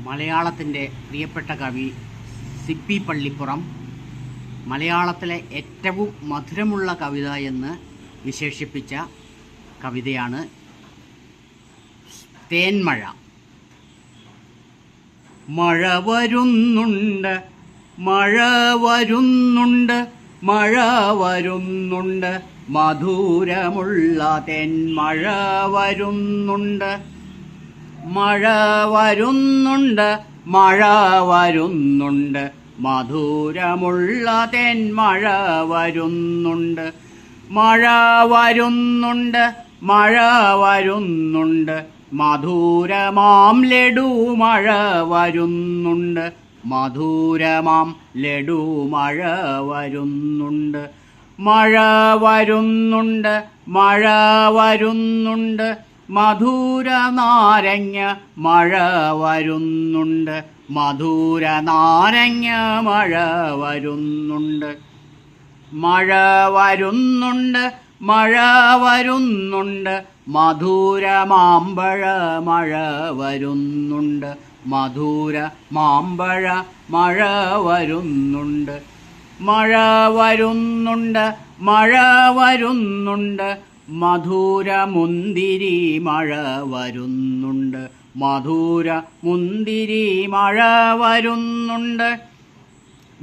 മലയാളത്തിൻ്റെ പ്രിയപ്പെട്ട കവി സിപ്പി പള്ളിപ്പുറം മലയാളത്തിലെ ഏറ്റവും മധുരമുള്ള കവിത എന്ന് വിശേഷിപ്പിച്ച കവിതയാണ് തേന്മഴ. മഴ വരുന്നുണ്ട്, മഴ വരുന്നുണ്ട്, മഴ വരുന്നുണ്ട്, മധുരമുള്ള തേന്മഴ വരുന്നുണ്ട്. മഴ വരുന്നുണ്ട്, മഴ വരുന്നുണ്ട്, മധുരമുള്ള തേന്മഴ വരുന്നുണ്ട്. മഴ വരുന്നുണ്ട്, മഴ വരുന്നുണ്ട്, മധുരമാം ലഡു മഴ വരുന്നുണ്ട്. മധുരമാം ലഡു മഴ വരുന്നുണ്ട്. മഴ വരുന്നുണ്ട്, മഴ വരുന്നുണ്ട്, മധുര നാരങ്ങ മഴ വരുന്നുണ്ട്. മധുര നാരങ്ങ മഴ വരുന്നുണ്ട്. മഴ വരുന്നുണ്ട്, മഴ വരുന്നുണ്ട്, മധുര മാമ്പഴ മഴ വരുന്നുണ്ട്. മധുര മാമ്പഴ മഴ വരുന്നുണ്ട്. മഴ വരുന്നുണ്ട്, മഴ വരുന്നുണ്ട്, മധുര മുന്തിരി മഴ വരുന്നുണ്ട്. മധുര മുന്തിരി മഴ വരുന്നുണ്ട്.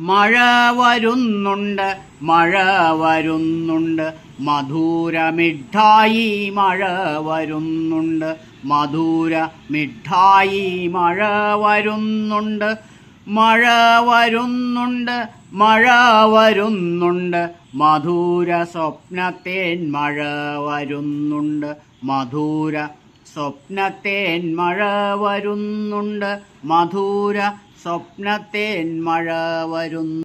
മഴ വരുന്നുണ്ട്, മഴ വരുന്നുണ്ട്, മധുര മിഠായി മഴ വരുന്നുണ്ട്. മധുര മിഠായി മഴ വരുന്നുണ്ട്. മഴ വരുന്നുണ്ട്, മഴ വരുന്നുണ്ട്, മധുര സ്വപ്നത്തേൻ മഴ വരുന്നുണ്ട്. മധുര സ്വപ്നത്തേൻ മഴ വരുന്നുണ്ട്. മധുര സ്വപ്നത്തേൻ മഴ വരുന്നു.